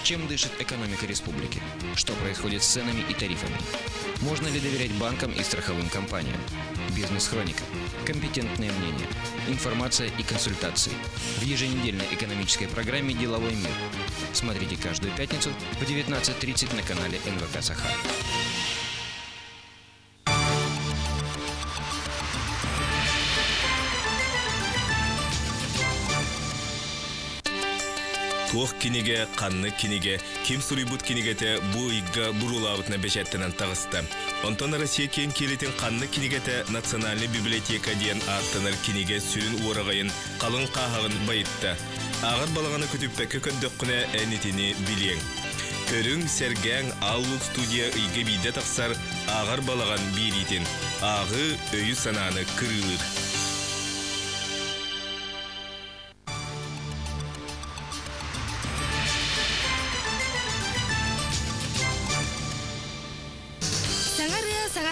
Чем дышит экономика республики? Что происходит с ценами и тарифами? Можно ли доверять банкам и страховым компаниям? Бизнес-хроника. Компетентное мнение. Информация и консультации. В еженедельной экономической программе «Деловой мир». Смотрите каждую пятницу в 19:30 на канале НВК «Саха». Туох кинеге, қанны кинеге, кем сурибут кинегете бу игга бурулабытна бешеттенен тағысты. Онтон Россия кен келетін қанны кинегете Национальный библиотека ден аттаныр кинеге сүрін уырағайын қалың қағығын байытты. Ағыр балағаны күтіппекі көндіққіне әнетіні білең. Көрің сәргәң Аллук студия үйге бейді тақсар ағыр балаған берейтін. Ағы өйі сананы кырылыр.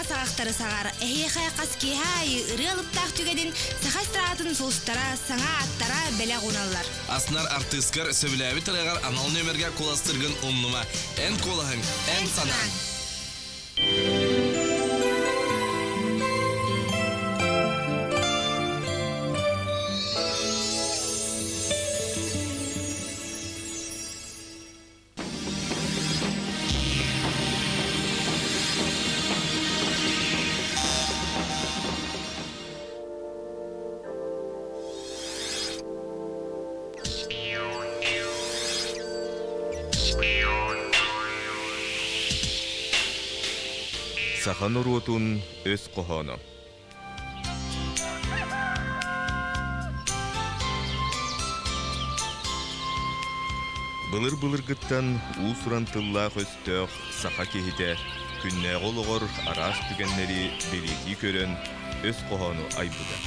Сағақтары сағар, әйеқай қаске хай, ұрылыптақ түгеден сақа страатын солыстара, саңа аттара бәлі қоналар. Аснар артыскар сөбіләбі тұрағар анал нөмерге қоластырғын ұмныма. Ән қолағын, ән санан. Сахан уруотун өс қохоно. Былыр гыттан уусурантыллаах өстөөх саха кехите күннэ олоғор арас түгеннери белети көрөн өс қохоно айбыда.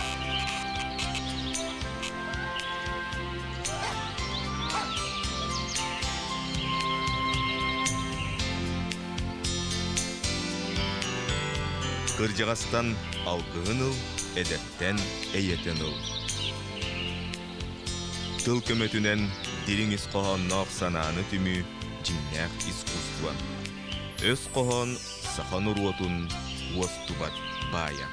Кыржағастан алғығын ұл, әдеттен әйетін ұл. Тыл көмөтінен деріңіз қоған нақ сананы түмі жиннәқ искусстван. Өз қоған сахан ұруотын уастубат бая.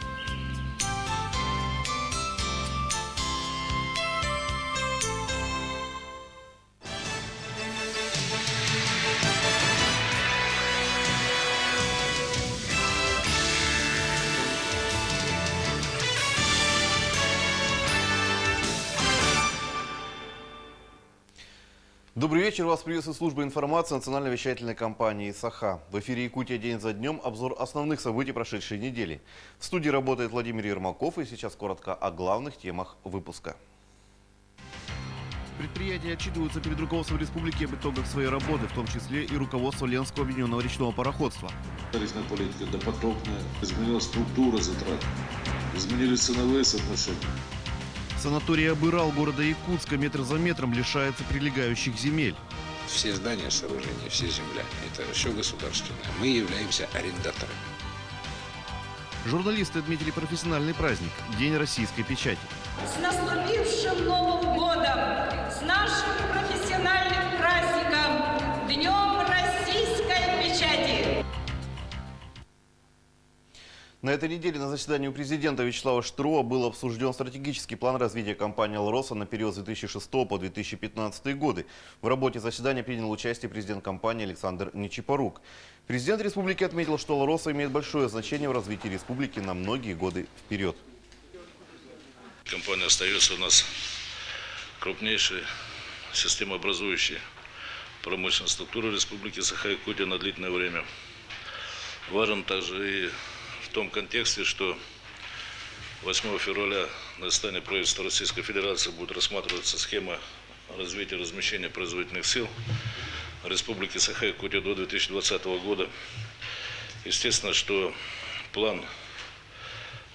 Добрый вечер. Вас приветствует служба информации национальной вещательной компании «Саха». В эфире «Якутия. День за днем». Обзор основных событий прошедшей недели. В студии работает Владимир Ермаков. И сейчас коротко о главных темах выпуска. Предприятия отчитываются перед руководством республики об итогах своей работы, в том числе и руководство Ленского объединенного речного пароходства. Тарифная политика допотопная. Изменилась структура затрат. Изменились ценовые соотношения. Санаторий Абырал города Якутска метр за метром лишается прилегающих земель. Все здания, сооружения, все земля – это все государственное. Мы являемся арендаторами. Журналисты отметили профессиональный праздник – День российской печати. С наступившим Новым годом! С нашим профессиональным праздником! Днем российской печати! На этой неделе на заседании у президента Вячеслава Штырова был обсужден стратегический план развития компании «Алроса» на период с 2006 по 2015 годы. В работе заседания принял участие президент компании Александр Нечипорук. Президент республики отметил, что «Алроса» имеет большое значение в развитии республики на многие годы вперед. Компания остается у нас крупнейшей системообразующей промышленной структурой Республики Саха-Якутия на длительное время. Важен также и в том контексте, что 8 февраля на заседании правительства Российской Федерации будет рассматриваться схема развития и размещения производительных сил Республики Саха-Якутия до 2020 года. Естественно, что план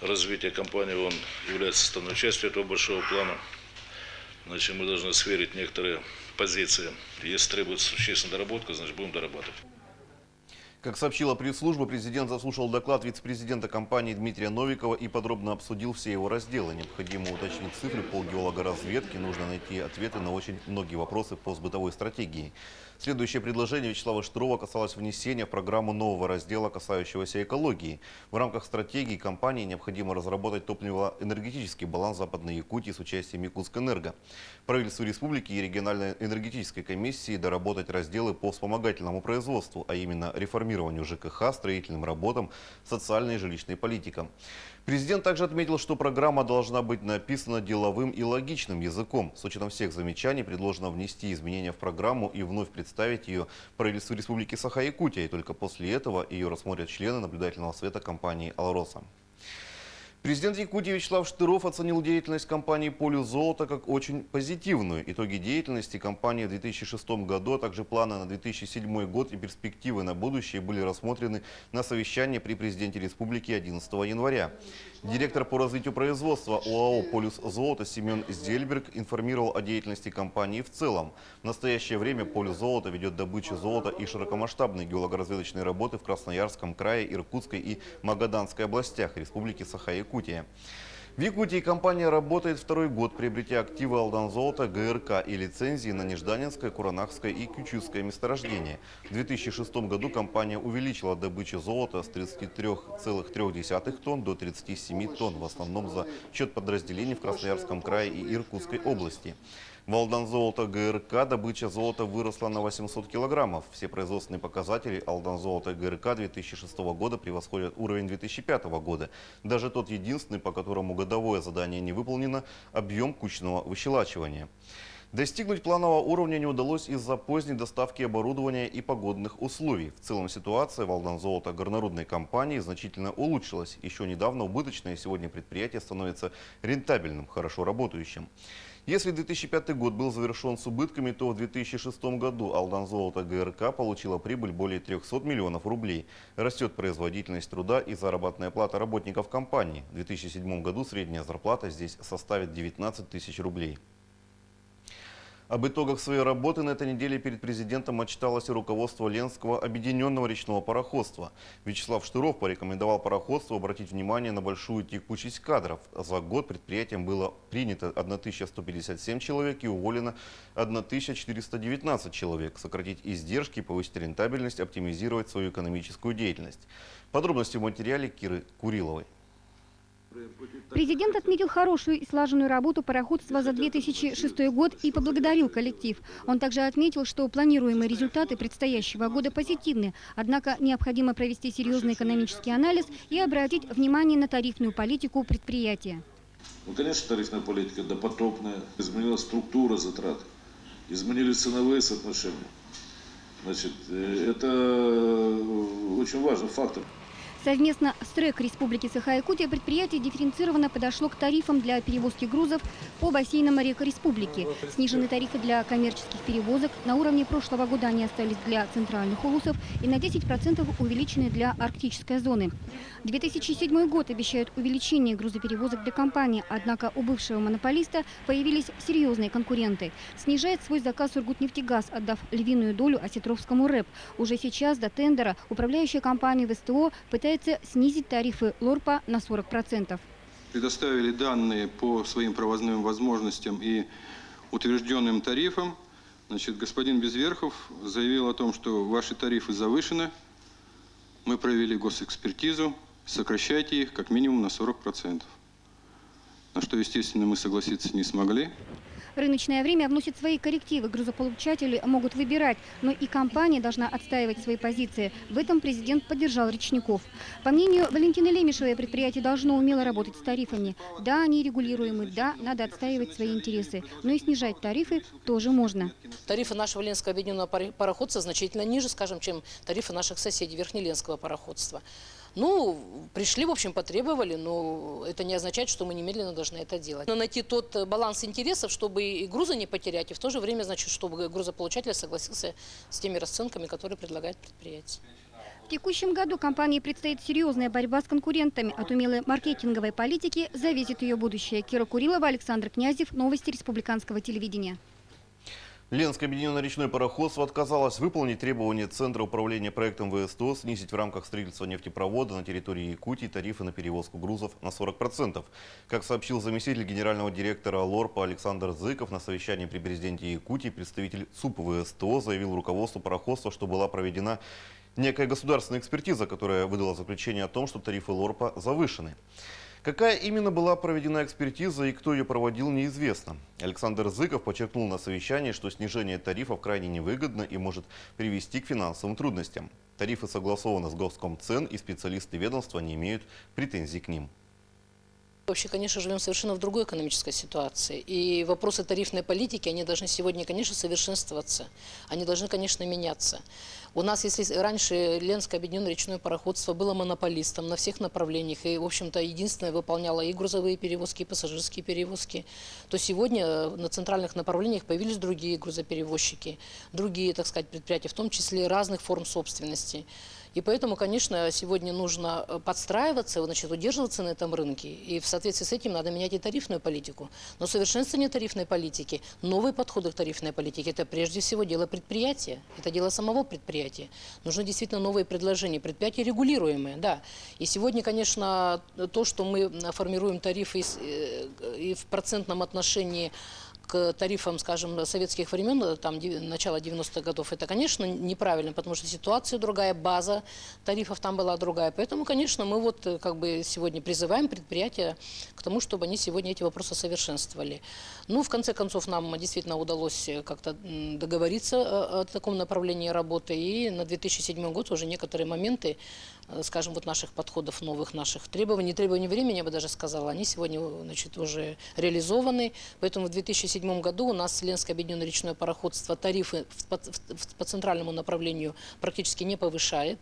развития компании он является составной частью этого большого плана. Значит, мы должны сверить некоторые позиции. Если требуется существенная доработка, значит, будем дорабатывать. Как сообщила пресс-служба, президент заслушал доклад вице-президента компании Дмитрия Новикова и подробно обсудил все его разделы. Необходимо уточнить цифры по геологоразведке, нужно найти ответы на очень многие вопросы по сбытовой стратегии. Следующее предложение Вячеслава Штырова касалось внесения в программу нового раздела, касающегося экологии. В рамках стратегии компании необходимо разработать топливо-энергетический баланс Западной Якутии с участием Якутскэнерго. Правительству республики и региональной энергетической комиссии доработать разделы по вспомогательному производству, а именно реформированию ЖКХ, строительным работам, социальной и жилищной политикам. Президент также отметил, что программа должна быть написана деловым и логичным языком. С учетом всех замечаний предложено внести изменения в программу и вновь представить ее правительству Республики Саха-Якутия. И только после этого ее рассмотрят члены наблюдательного совета компании «Алроса». Президент Якутии Вячеслав Штыров оценил деятельность компании «Полюс золота» как очень позитивную. Итоги деятельности компании в 2006 году, а также планы на 2007 год и перспективы на будущее были рассмотрены на совещании при президенте республики 11 января. Директор по развитию производства ОАО «Полюс золота» Семен Зельберг информировал о деятельности компании в целом. В настоящее время «Полюс золота» ведет добычу золота и широкомасштабные геологоразведочные работы в Красноярском крае, Иркутской и Магаданской областях Республики Саха-Якутия. В Якутии компания работает второй год, приобретя активы Алдан-золота, ГРК и лицензии на Нежданинское, Куранахское и Кючуское месторождение. В 2006 году компания увеличила добычу золота с 33,3 тонн до 37 тонн, в основном за счет подразделений в Красноярском крае и Иркутской области. В Алдан-золото ГРК добыча золота выросла на 800 килограммов. Все производственные показатели Алдан-золото ГРК 2006 года превосходят уровень 2005 года. Даже тот единственный, по которому годовое задание не выполнено – объем кучного выщелачивания. Достигнуть планового уровня не удалось из-за поздней доставки оборудования и погодных условий. В целом ситуация в Алдан-золото горнорудной компании значительно улучшилась. Еще недавно убыточное, сегодня предприятие становится рентабельным, хорошо работающим. Если 2005 год был завершен с убытками, то в 2006 году Алдан-золото ГРК получила прибыль более 300 миллионов рублей. Растет производительность труда и заработная плата работников компании. В 2007 году средняя зарплата здесь составит 19 тысяч рублей. Об итогах своей работы на этой неделе перед президентом отчиталось и руководство Ленского объединенного речного пароходства. Вячеслав Штыров порекомендовал пароходству обратить внимание на большую текучесть кадров. За год предприятием было принято 1157 человек и уволено 1419 человек. Сократить издержки, повысить рентабельность, оптимизировать свою экономическую деятельность. Подробности в материале Киры Куриловой. Президент отметил хорошую и слаженную работу пароходства за 2006 год и поблагодарил коллектив. Он также отметил, что планируемые результаты предстоящего года позитивны, однако необходимо провести серьезный экономический анализ и обратить внимание на тарифную политику предприятия. Ну, конечно, тарифная политика допотопная, изменилась структура затрат, изменились ценовые соотношения. Значит, это очень важный фактор. Совместно с ТРЭК Республики Саха-Якутия предприятие дифференцированно подошло к тарифам для перевозки грузов по бассейнам рек республики. Снижены тарифы для коммерческих перевозок. На уровне прошлого года они остались для центральных улусов и на 10% увеличены для арктической зоны. 2007 год обещает увеличение грузоперевозок для компании, однако у бывшего монополиста появились серьезные конкуренты. Снижает свой заказ Сургутнефтегаз, отдав львиную долю Осетровскому РЭП. Уже сейчас до тендера управляющая компания ВСТО пытается снизить тарифы ЛОРПа на 40%. Предоставили данные по своим провозным возможностям и утвержденным тарифам. Значит, господин Безверхов заявил о том, что ваши тарифы завышены. Мы провели госэкспертизу, сокращайте их как минимум на 40%. На что, естественно, мы согласиться не смогли. Рыночное время вносит свои коррективы. Грузополучатели могут выбирать, но и компания должна отстаивать свои позиции. В этом президент поддержал речников. По мнению Валентины Лемешевой, предприятие должно умело работать с тарифами. Да, они регулируемы, да, надо отстаивать свои интересы. Но и снижать тарифы тоже можно. Тарифы нашего Ленского объединенного пароходства значительно ниже, скажем, чем тарифы наших соседей Верхнеленского пароходства. Ну, пришли, в общем, потребовали, но это не означает, что мы немедленно должны это делать. Но найти тот баланс интересов, чтобы и грузы не потерять, и в то же время, значит, чтобы грузополучатель согласился с теми расценками, которые предлагает предприятие. В текущем году компании предстоит серьезная борьба с конкурентами. От умелой маркетинговой политики зависит ее будущее. Кира Курилова, Александр Князев. Новости республиканского телевидения. Ленское объединенное речное пароходство отказалось выполнить требования Центра управления проектом ВСТО снизить в рамках строительства нефтепровода на территории Якутии тарифы на перевозку грузов на 40%. Как сообщил заместитель генерального директора ЛОРПа Александр Зыков, на совещании при президенте Якутии представитель ЦУП ВСТО заявил руководству пароходства, что была проведена некая государственная экспертиза, которая выдала заключение о том, что тарифы ЛОРПа завышены. Какая именно была проведена экспертиза и кто ее проводил, неизвестно. Александр Зыков подчеркнул на совещании, что снижение тарифов крайне невыгодно и может привести к финансовым трудностям. Тарифы согласованы с Госкомцен, и специалисты ведомства не имеют претензий к ним. Вообще, конечно, живем совершенно в другой экономической ситуации. И вопросы тарифной политики, они должны сегодня, конечно, совершенствоваться. Они должны, конечно, меняться. У нас, если раньше Ленское объединенное речное пароходство было монополистом на всех направлениях и, в общем-то, единственное выполняло и грузовые перевозки, и пассажирские перевозки, то сегодня на центральных направлениях появились другие грузоперевозчики, другие, так сказать, предприятия, в том числе разных форм собственности. И поэтому, конечно, сегодня нужно подстраиваться, значит, удерживаться на этом рынке. И в соответствии с этим надо менять и тарифную политику. Но совершенствование тарифной политики, новые подходы к тарифной политике – это прежде всего дело предприятия, это дело самого предприятия. Нужны действительно новые предложения, предприятия регулируемые, да. И сегодня, конечно, то, что мы формируем тарифы и в процентном отношении к тарифам, скажем, советских времен, там, начала 90-х годов, это, конечно, неправильно, потому что ситуация другая, база тарифов там была другая. Поэтому, конечно, мы вот как бы сегодня призываем предприятия к тому, чтобы они сегодня эти вопросы совершенствовали. Ну, в конце концов, нам действительно удалось как-то договориться о таком направлении работы, и на 2007 год уже некоторые моменты, скажем, вот наших подходов, новых наших требований времени, я бы даже сказала, они сегодня, значит, уже реализованы. Поэтому в 2007 году у нас Ленское объединенное речное пароходство тарифы по центральному направлению практически не повышает,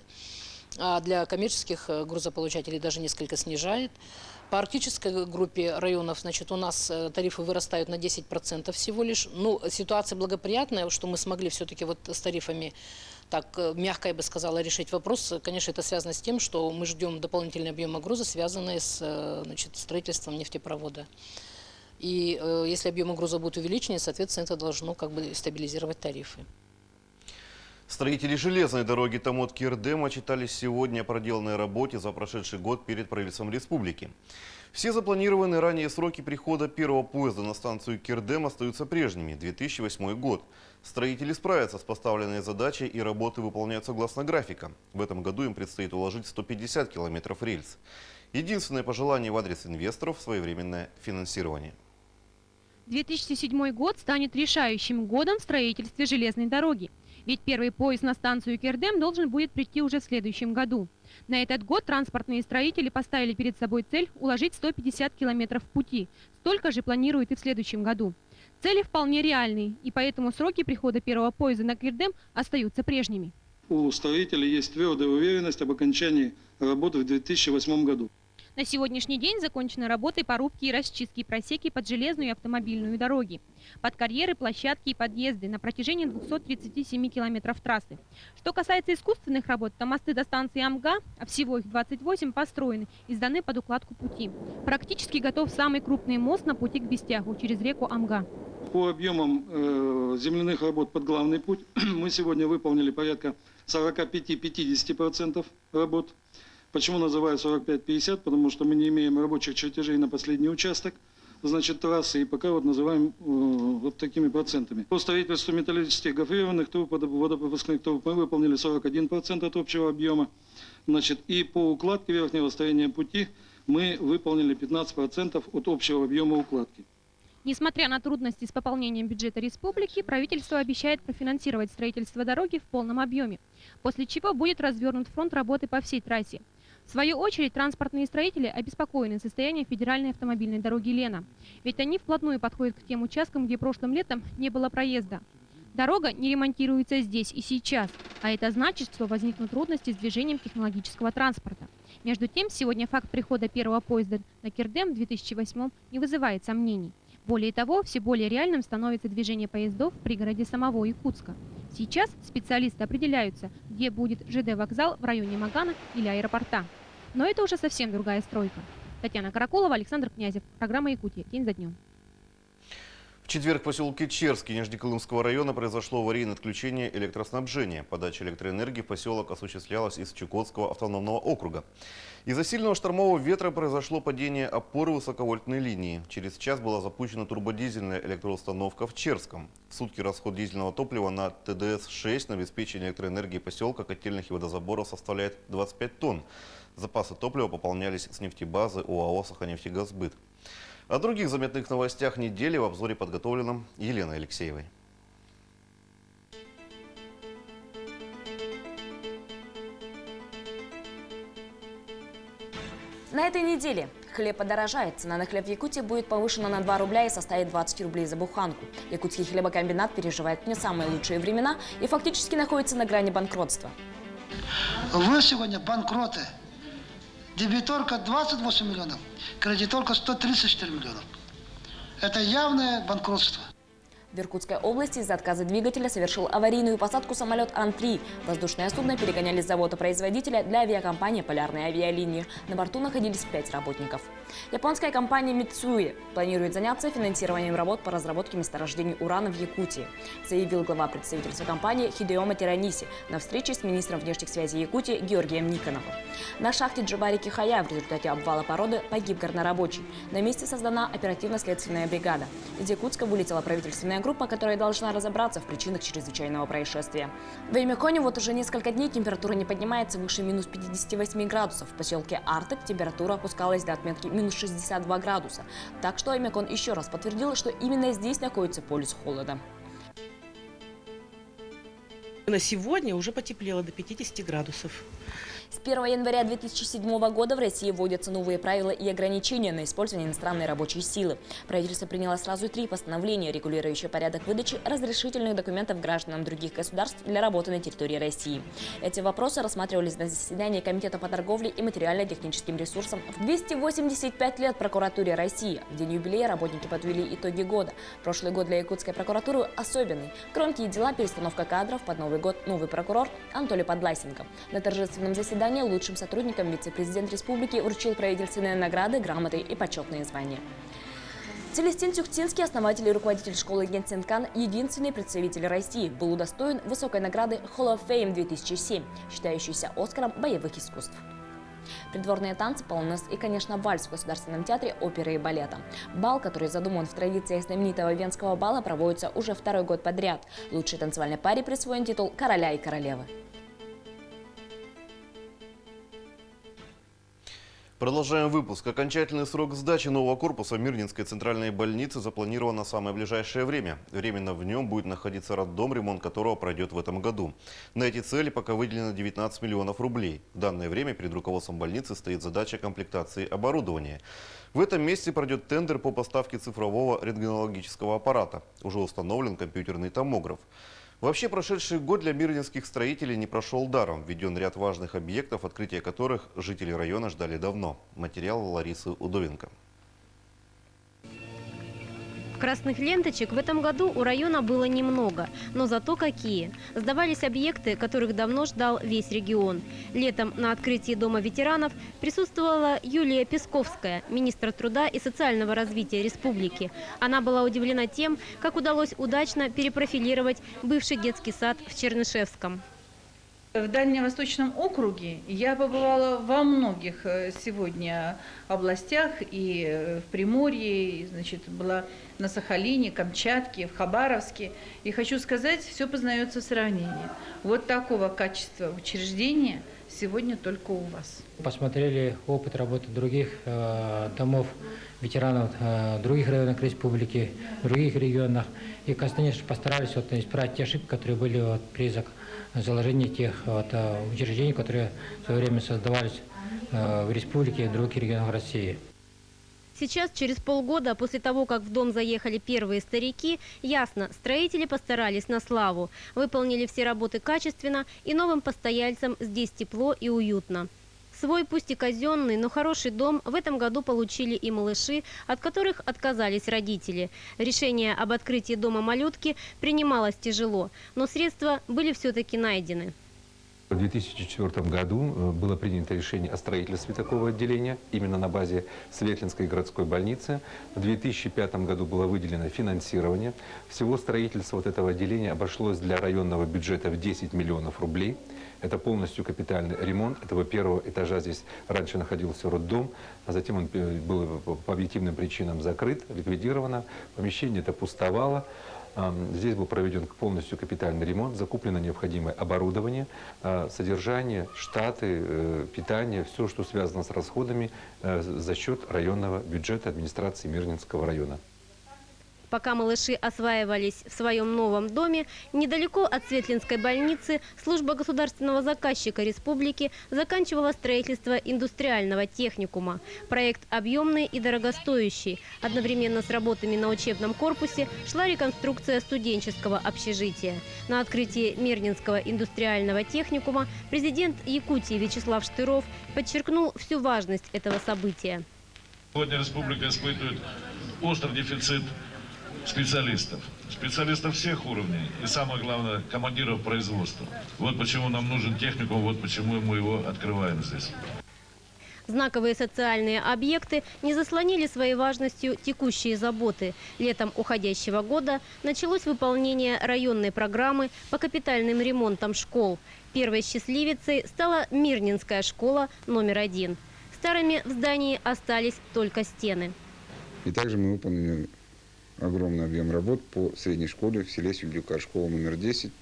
а для коммерческих грузополучателей даже несколько снижает. По арктической группе районов, значит, у нас тарифы вырастают на 10% всего лишь. Ну, ситуация благоприятная, что мы смогли все-таки вот с тарифами, так мягко я бы сказала, решить вопрос. Конечно, это связано с тем, что мы ждем дополнительные объемы груза, связанные с, значит, строительством нефтепровода. И если объемы груза будут увеличены, соответственно, это должно как бы стабилизировать тарифы. Строители железной дороги Томот-Кирдем отчитались сегодня о проделанной работе за прошедший год перед правительством республики. Все запланированные ранее сроки прихода первого поезда на станцию Кирдем остаются прежними – 2008 год. Строители справятся с поставленной задачей, и работы выполняют согласно графика. В этом году им предстоит уложить 150 километров рельс. Единственное пожелание в адрес инвесторов – своевременное финансирование. 2007 год станет решающим годом в строительстве железной дороги. Ведь первый поезд на станцию Кирдем должен будет прийти уже в следующем году. На этот год транспортные строители поставили перед собой цель уложить 150 километров пути. Столько же планируют и в следующем году. Цели вполне реальные, и поэтому сроки прихода первого поезда на Кирдем остаются прежними. У строителей есть твердая уверенность об окончании работы в 2008 году. На сегодняшний день закончены работы по рубке и расчистке просеки под железную и автомобильную дороги, под карьеры, площадки и подъезды на протяжении 237 километров трассы. Что касается искусственных работ, то мосты до станции Амга, а всего их 28, построены и сданы под укладку пути. Практически готов самый крупный мост на пути к Бестягу через реку Амга. По объемам земляных работ под главный путь мы сегодня выполнили порядка 45-50% работ. Почему называю 45-50? Потому что мы не имеем рабочих чертежей на последний участок, значит, трассы, и пока вот называем вот такими процентами. По строительству металлических гофрированных труб, водопропускных труб мы выполнили 41% от общего объема. Значит, и по укладке верхнего строения пути мы выполнили 15% от общего объема укладки. Несмотря на трудности с пополнением бюджета республики, правительство обещает профинансировать строительство дороги в полном объеме, после чего будет развернут фронт работы по всей трассе. В свою очередь, транспортные строители обеспокоены состоянием федеральной автомобильной дороги Лена, ведь они вплотную подходят к тем участкам, где прошлым летом не было проезда. Дорога не ремонтируется здесь и сейчас, а это значит, что возникнут трудности с движением технологического транспорта. Между тем, сегодня факт прихода первого поезда на Кирдем в 2008 не вызывает сомнений. Более того, все более реальным становится движение поездов в пригороде самого Якутска. Сейчас специалисты определяются, где будет ЖД-вокзал в районе Магана или аэропорта. Но это уже совсем другая стройка. Татьяна Каракулова, Александр Князев. Программа «Якутия. День за днем». В четверг в поселке Черский Нижнеколымского района произошло аварийное отключение электроснабжения. Подача электроэнергии в поселок осуществлялась из Чукотского автономного округа. Из-за сильного штормового ветра произошло падение опоры высоковольтной линии. Через час была запущена турбодизельная электроустановка в Черском. В сутки расход дизельного топлива на ТДС-6 на обеспечение электроэнергии поселка котельных и водозаборов составляет 25 тонн. Запасы топлива пополнялись с нефтебазы ОАО «Саханефтегазбыт». О других заметных новостях недели в обзоре, подготовленном Еленой Алексеевой. На этой неделе хлеб подорожает. Цена на хлеб в Якутии будет повышена на 2 рубля и составит 20 рублей за буханку. Якутский хлебокомбинат переживает не самые лучшие времена и фактически находится на грани банкротства. Вы сегодня банкроты. Дебиторка 28 миллионов, кредиторка 134 миллионов. Это явное банкротство. В Иркутской области из-за отказа двигателя совершил аварийную посадку самолет Ан-3. Воздушное судно перегоняли с завода-производителя для авиакомпании «Полярные авиалинии». На борту находились 5 работников. Японская компания Mitsui планирует заняться финансированием работ по разработке месторождений урана в Якутии, заявил глава представительства компании Хидеома Тираниси на встрече с министром внешних связей Якутии Георгием Никоновым. На шахте Джабари-Кихая в результате обвала породы погиб горнорабочий. На месте создана оперативно-следственная бригада. Из Якутска вылетела правительственная группа, которая должна разобраться в причинах чрезвычайного происшествия. В Эмяконе вот уже несколько дней температура не поднимается выше минус 58 градусов. В поселке Артек температура опускалась до отметки минус 62 градуса. Так что Эмякон еще раз подтвердил, что именно здесь находится полюс холода. На сегодня уже потеплело до 50 градусов. С 1 января 2007 года в России вводятся новые правила и ограничения на использование иностранной рабочей силы. Правительство приняло сразу 3 постановления, регулирующие порядок выдачи разрешительных документов гражданам других государств для работы на территории России. Эти вопросы рассматривались на заседании Комитета по торговле и материально-техническим ресурсам. В 285 лет прокуратуре России. В день юбилея работники подвели итоги года. Прошлый год для якутской прокуратуры особенный. Громкие дела, перестановка кадров, под Новый год новый прокурор Анатолий Подласенко. На торжественном заседании лучшим сотрудникам вице-президент республики вручил правительственные награды, грамоты и почетные звания. Целестин Тюхтинский, основатель и руководитель школы Генсенкан, единственный представитель России, был удостоен высокой награды Hall of Fame 2007, считающейся Оскаром боевых искусств. Придворные танцы, полонез и, конечно, вальс в Государственном театре оперы и балета. Бал, который задуман в традициях знаменитого Венского бала, проводится уже 2-й год подряд. Лучшей танцевальной паре присвоен титул короля и королевы. Продолжаем выпуск. Окончательный срок сдачи нового корпуса Мирнинской центральной больницы запланирован на самое ближайшее время. Временно в нем будет находиться роддом, ремонт которого пройдет в этом году. На эти цели пока выделено 19 миллионов рублей. В данное время перед руководством больницы стоит задача комплектации оборудования. В этом месте пройдет тендер по поставке цифрового рентгенологического аппарата. Уже установлен компьютерный томограф. Вообще, прошедший год для мирнинских строителей не прошел даром. Введен ряд важных объектов, открытия которых жители района ждали давно. Материал Ларисы Удовенко. Красных ленточек в этом году у района было немного, но зато какие. Сдавались объекты, которых давно ждал весь регион. Летом на открытии Дома ветеранов присутствовала Юлия Песковская, министр труда и социального развития республики. Она была удивлена тем, как удалось удачно перепрофилировать бывший детский сад в Чернышевском. В Дальневосточном округе я побывала во многих сегодня областях, и в Приморье, и, значит, была на Сахалине, Камчатке, в Хабаровске. И хочу сказать, все познается в сравнении. Вот такого качества учреждения сегодня только у вас. Посмотрели опыт работы других домов ветеранов других районов республики, других регионах. И, конечно, постарались исправить те ошибки, которые были при заложении тех учреждений, которые в свое время создавались в республике и в других регионах России. Сейчас, через полгода после того, как в дом заехали первые старики, ясно, строители постарались на славу, выполнили все работы качественно, и новым постояльцам здесь тепло и уютно. Свой, пусть и казенный, но хороший дом в этом году получили и малыши, от которых отказались родители. Решение об открытии дома малютки принималось тяжело, но средства были все-таки найдены. В 2004 году было принято решение о строительстве такого отделения именно на базе Светлинской городской больницы. В 2005 году было выделено финансирование. Всего строительство вот этого отделения обошлось для районного бюджета в 10 миллионов рублей. Это полностью капитальный ремонт этого первого этажа. Здесь раньше находился роддом, а затем он был по объективным причинам закрыт, ликвидировано. Помещение это пустовало. Здесь был проведен полностью капитальный ремонт, закуплено необходимое оборудование, содержание, штаты, питание, все, что связано с расходами за счет районного бюджета администрации Мирнинского района. Пока малыши осваивались в своем новом доме, недалеко от Светлинской больницы служба государственного заказчика республики заканчивала строительство индустриального техникума. Проект объемный и дорогостоящий. Одновременно с работами на учебном корпусе шла реконструкция студенческого общежития. На открытии Мирнинского индустриального техникума президент Якутии Вячеслав Штыров подчеркнул всю важность этого события. Сегодня республика испытывает острый дефицит специалистов всех уровней и, самое главное, командиров производства. Вот почему нам нужен техникум, вот почему мы его открываем здесь. Знаковые социальные объекты не заслонили своей важностью текущие заботы. Летом уходящего года началось выполнение районной программы по капитальным ремонтам школ. Первой счастливицей стала Мирнинская школа номер 1. Старыми в здании остались только стены. И также мы выполнили огромный объем работ по средней школе в селе Сюдюка, школа номер 10.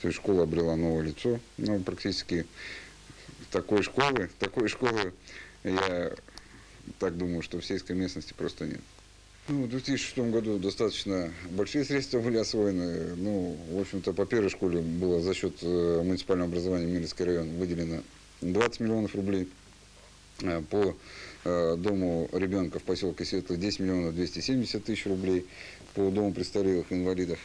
То есть школа обрела новое лицо. Но практически такой школы, я так думаю, что в сельской местности просто нет. В 2006 году достаточно большие средства были освоены. В общем-то, по первой школе было за счет муниципального образования Мирнинский район выделено 20 миллионов рублей. По дому ребенка в поселке Светлый 10 миллионов 270 тысяч рублей. По дому престарелых инвалидов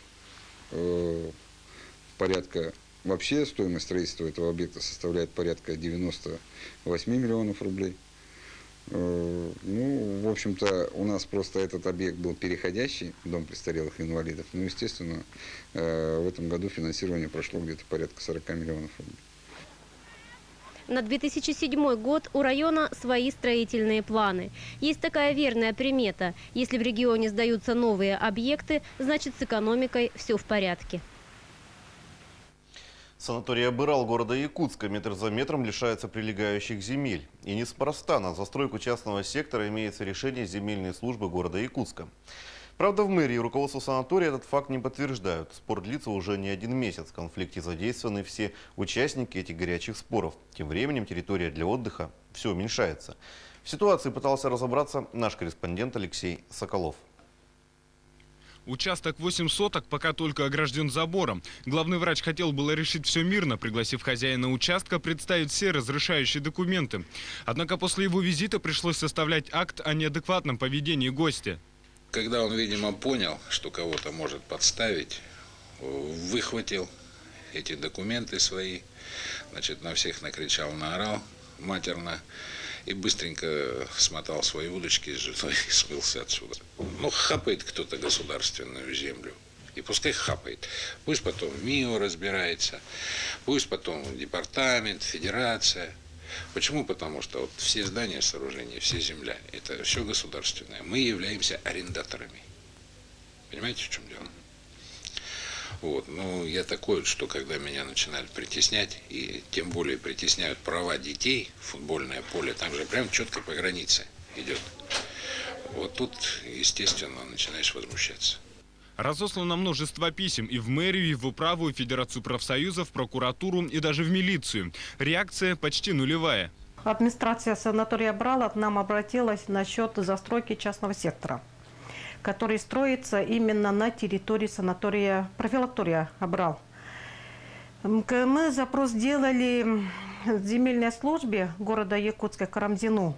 вообще стоимость строительства этого объекта составляет порядка 98 миллионов рублей. В общем-то, у нас просто этот объект был переходящий, дом престарелых инвалидов. Естественно, в этом году финансирование прошло где-то порядка 40 миллионов рублей. На 2007 год у района свои строительные планы. Есть такая верная примета. Если в регионе сдаются новые объекты, значит с экономикой все в порядке. Санаторий Абырал города Якутска метр за метром лишается прилегающих земель. И неспроста на застройку частного сектора имеется решение земельной службы города Якутска. Правда, в мэрии и руководство санатория этот факт не подтверждают. Спор длится уже не 1 месяц. В конфликте задействованы все участники этих горячих споров. Тем временем территория для отдыха все уменьшается. В ситуации пытался разобраться наш корреспондент Алексей Соколов. Участок 8 соток пока только огражден забором. Главный врач хотел было решить все мирно, пригласив хозяина участка представить все разрешающие документы. Однако после его визита пришлось составлять акт о неадекватном поведении гостя. Когда он, видимо, понял, что кого-то может подставить, выхватил эти документы свои, на всех накричал, наорал матерно и быстренько смотал свои удочки с женой и смылся отсюда. Хапает кто-то государственную землю. И пускай хапает. Пусть потом МИО разбирается, пусть потом департамент, федерация. Почему? Потому что все здания, сооружения, вся земля, это все государственное. Мы являемся арендаторами. Понимаете, в чем дело? Я такой, что когда меня начинали притеснять, и тем более притесняют права детей, футбольное поле, там же прям четко по границе идет. Тут, естественно, начинаешь возмущаться. Разослано множество писем и в мэрию, и в управу, и в Федерацию профсоюзов, в прокуратуру и даже в милицию. Реакция почти нулевая. Администрация санатория Абырал к нам обратилась насчет застройки частного сектора, который строится именно на территории санатория профилактория Абырал. Мы запрос сделали в земельной службе города Якутска Карамзину.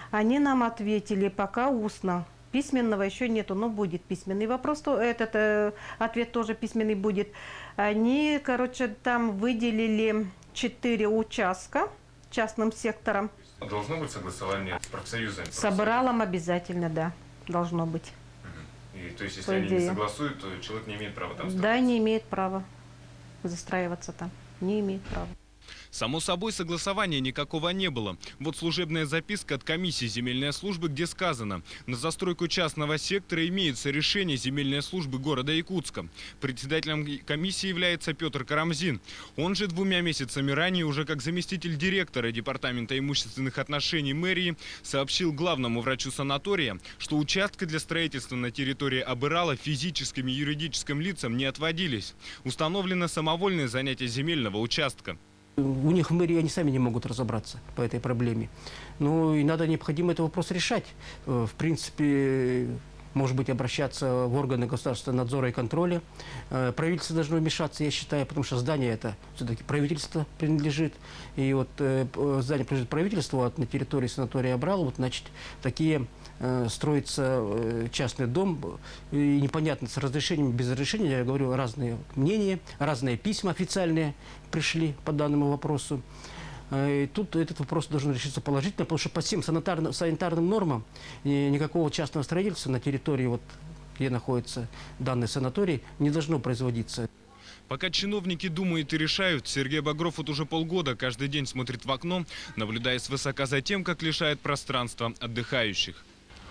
Они нам ответили пока устно. Письменного еще нету, но будет письменный вопрос. Этот ответ тоже письменный будет. Они, там выделили 4 участка частным сектором. Должно быть согласование с профсоюзами? С Абыралом обязательно, да, должно быть. И, то есть, если они не согласуют, то человек не имеет права там строиться? Да, не имеет права застраиваться там. Не имеет права. Само собой, согласования никакого не было. Вот служебная записка от комиссии земельной службы, где сказано: на застройку частного сектора имеется решение земельной службы города Якутска. Председателем комиссии является Петр Карамзин. Он же 2 месяцами ранее, уже как заместитель директора Департамента имущественных отношений мэрии, сообщил главному врачу санатория, что участки для строительства на территории Абырала физическим и юридическим лицам не отводились. Установлено самовольное занятие земельного участка. У них в мэрии они сами не могут разобраться по этой проблеме. Ну и необходимо этот вопрос решать. В принципе, может быть, обращаться в органы государственного надзора и контроля. Правительство должно вмешаться, я считаю, потому что здание это все-таки правительство принадлежит. И вот здание принадлежит правительству, а на территории санатория Абрал, вот, значит, такие строится частный дом, и непонятно, с разрешением, без разрешения, я говорю, разные мнения, разные письма официальные пришли по данному вопросу. И тут этот вопрос должен решиться положительно, потому что по всем санитарным нормам никакого частного строительства на территории, вот, где находится данный санаторий, не должно производиться. Пока чиновники думают и решают, Сергей Багров вот уже полгода каждый день смотрит в окно, наблюдая свысока за тем, как лишает пространства отдыхающих.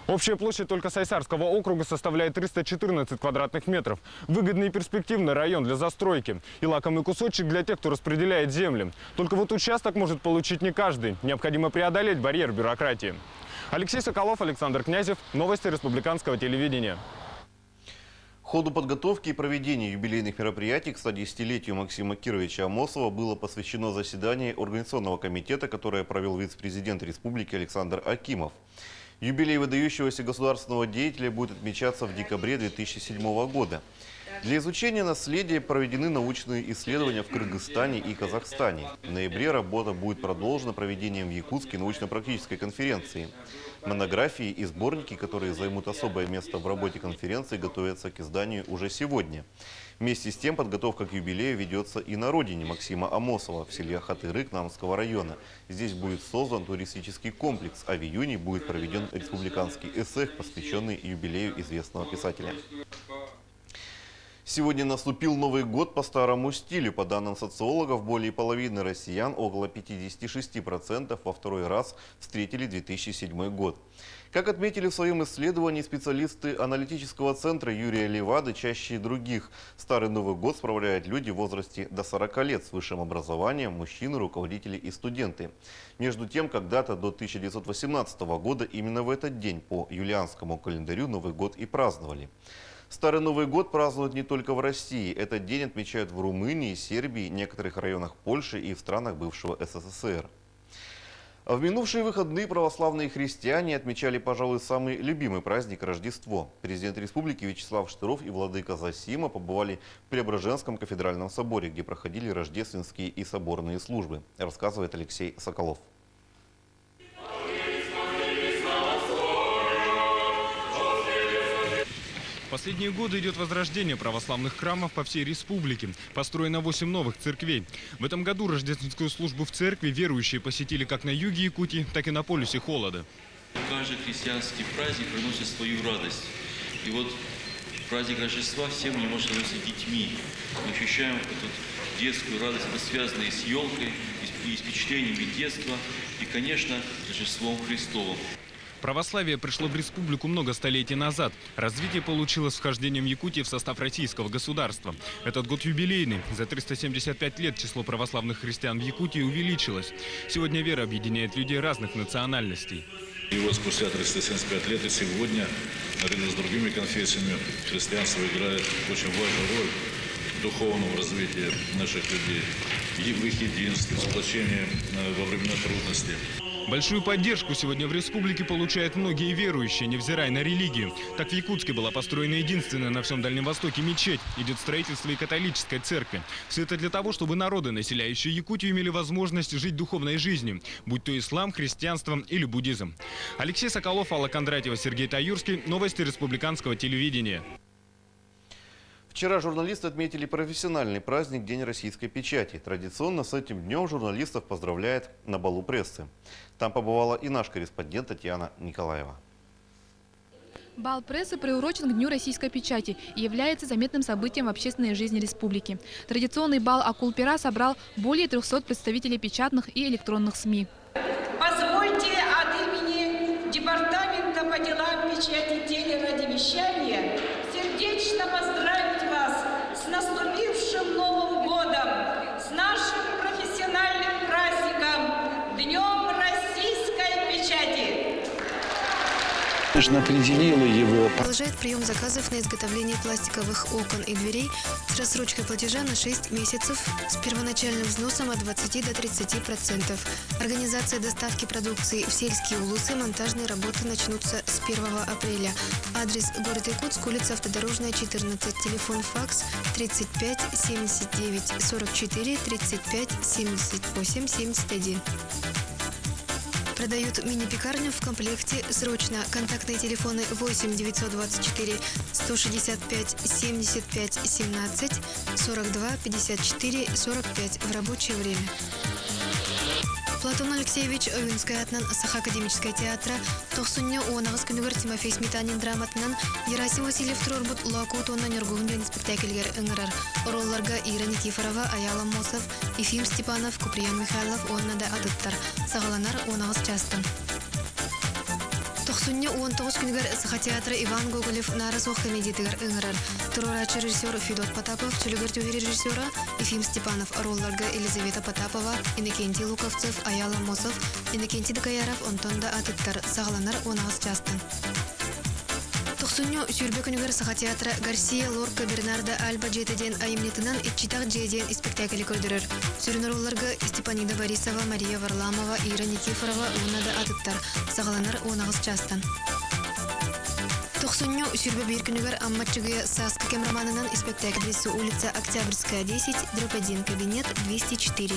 Общая площадь только Сайсарского округа составляет 314 квадратных метров. Выгодный и перспективный район для застройки. И лакомый кусочек для тех, кто распределяет земли. Только вот участок может получить не каждый. Необходимо преодолеть барьер бюрократии. Алексей Соколов, Александр Князев. Новости республиканского телевидения. Ходу подготовки и проведения юбилейных мероприятий к 110-летию Максима Кировича Амосова было посвящено заседание Организационного комитета, которое провел вице-президент республики Александр Акимов. Юбилей выдающегося государственного деятеля будет отмечаться в декабре 2007 года. Для изучения наследия проведены научные исследования в Кыргызстане и Казахстане. В ноябре работа будет продолжена проведением в Якутске научно-практической конференции. Монографии и сборники, которые займут особое место в работе конференции, готовятся к изданию уже сегодня. Вместе с тем подготовка к юбилею ведется и на родине Максима Амосова, в селе Хатырык Намского района. Здесь будет создан туристический комплекс, а в июне будет проведен республиканский эссе, посвященный юбилею известного писателя. Сегодня наступил Новый год по старому стилю. По данным социологов, более половины россиян, около 56%, во второй раз встретили 2007 год. Как отметили в своем исследовании специалисты аналитического центра Юрия Левады, чаще других Старый Новый год справляют люди в возрасте до 40 лет с высшим образованием, мужчины, руководители и студенты. Между тем, когда-то до 1918 года именно в этот день по юлианскому календарю Новый год и праздновали. Старый Новый год празднуют не только в России. Этот день отмечают в Румынии, Сербии, некоторых районах Польши и в странах бывшего СССР. А в минувшие выходные православные христиане отмечали, пожалуй, самый любимый праздник – Рождество. Президент республики Вячеслав Штыров и владыка Зосима побывали в Преображенском кафедральном соборе, где проходили рождественские и соборные службы, рассказывает Алексей Соколов. В последние годы идет возрождение православных храмов по всей республике. Построено 8 новых церквей. В этом году рождественскую службу в церкви верующие посетили как на юге Якутии, так и на полюсе холода. Каждый христианский праздник приносит свою радость. И вот праздник Рождества всем не может становиться детьми. Мы ощущаем эту детскую радость, это связано и с елкой, и с впечатлениями детства, и, конечно, Рождеством Христовым. Православие пришло в республику много столетий назад. Развитие получилось с вхождением Якутии в состав российского государства. Этот год юбилейный. За 375 лет число православных христиан в Якутии увеличилось. Сегодня вера объединяет людей разных национальностей. И вот спустя 375 лет и сегодня, наряду с другими конфессиями, христианство играет очень важную роль в духовном развитии наших людей, в их единстве, в сплочении во времена трудностей. Большую поддержку сегодня в республике получают многие верующие, невзирая на религию. Так в Якутске была построена единственная на всем Дальнем Востоке мечеть. Идет строительство и католической церкви. Все это для того, чтобы народы, населяющие Якутию, имели возможность жить духовной жизнью, будь то ислам, христианство или буддизм. Алексей Соколов, Алла Кондратьева, Сергей Таюрский. Новости республиканского телевидения. Вчера журналисты отметили профессиональный праздник День российской печати. Традиционно с этим днем журналистов поздравляет на балу прессы. Там побывала и наш корреспондент Татьяна Николаева. Бал прессы приурочен к Дню российской печати и является заметным событием в общественной жизни республики. Традиционный бал «Акул-пера» собрал более 300 представителей печатных и электронных СМИ. Позвольте от имени Департамента по делам печати, телерадиовещания сердечно поздравить вас с наступившим Новым годом, с нашим профессиональным праздником, Днем российской печати. Конечно, определила его. Продолжает прием заказов на изготовление пластиковых окон и дверей с рассрочкой платежа на 6 месяцев с первоначальным взносом от 20 до 30%. Организация доставки продукции в сельские улусы, монтажные работы начнутся с 1 апреля. Адрес: город Якутск, улица Автодорожная, 14. Телефон факс 35 79 44 35 78 71. Продают мини-пекарню в комплекте срочно. Контактные телефоны 8 924 165 75 17 42 54 45 в рабочее время. Платон Алексеевич Овинская атнан Саха академическая театра, Тохсуння Онагас Кунюгар Тимофей Сметанин драматнан, Ерасим Васильев Трорбут Лакут Онна Нергунден спектакльгер Инграр, Ролларга Ира Никифорова, Аяла Мосов, Ефим Степанов, Куприян Михайлов, Онна да Адыттар, Сагаланар Онагас частан. Тохсуння 19 күнгер Саха театра Иван Гоголев нарасох комедиятыгар Инграр, Турорачы режиссер Федот Потапов, Чулюгар тюги режиссера Ефим Степанов, Ролларга Елизавета Потапова, Иннокентий Луковцев, Аяла Мосов, Иннокентий Дакаяров, Онтон да Атыттар, Сагаланар Онагас частан. Тохсуння сюрбе күнгер Саха театра Гарсия Лорка Бернарда Альба жетеден айымнетынан итчитак жеден спектакль көрдірер. Сүрінер оларға Степанида Борисова, Мария Варламова, Ира Никифорова, Онада Атыттар, Сагаланар Онагас частан. Тохсуння сюрбе бир күнгер Амматчыгыя Саска кемроманынан спектакль улица Октябрьская, 10, дробь 1, кабинет 204.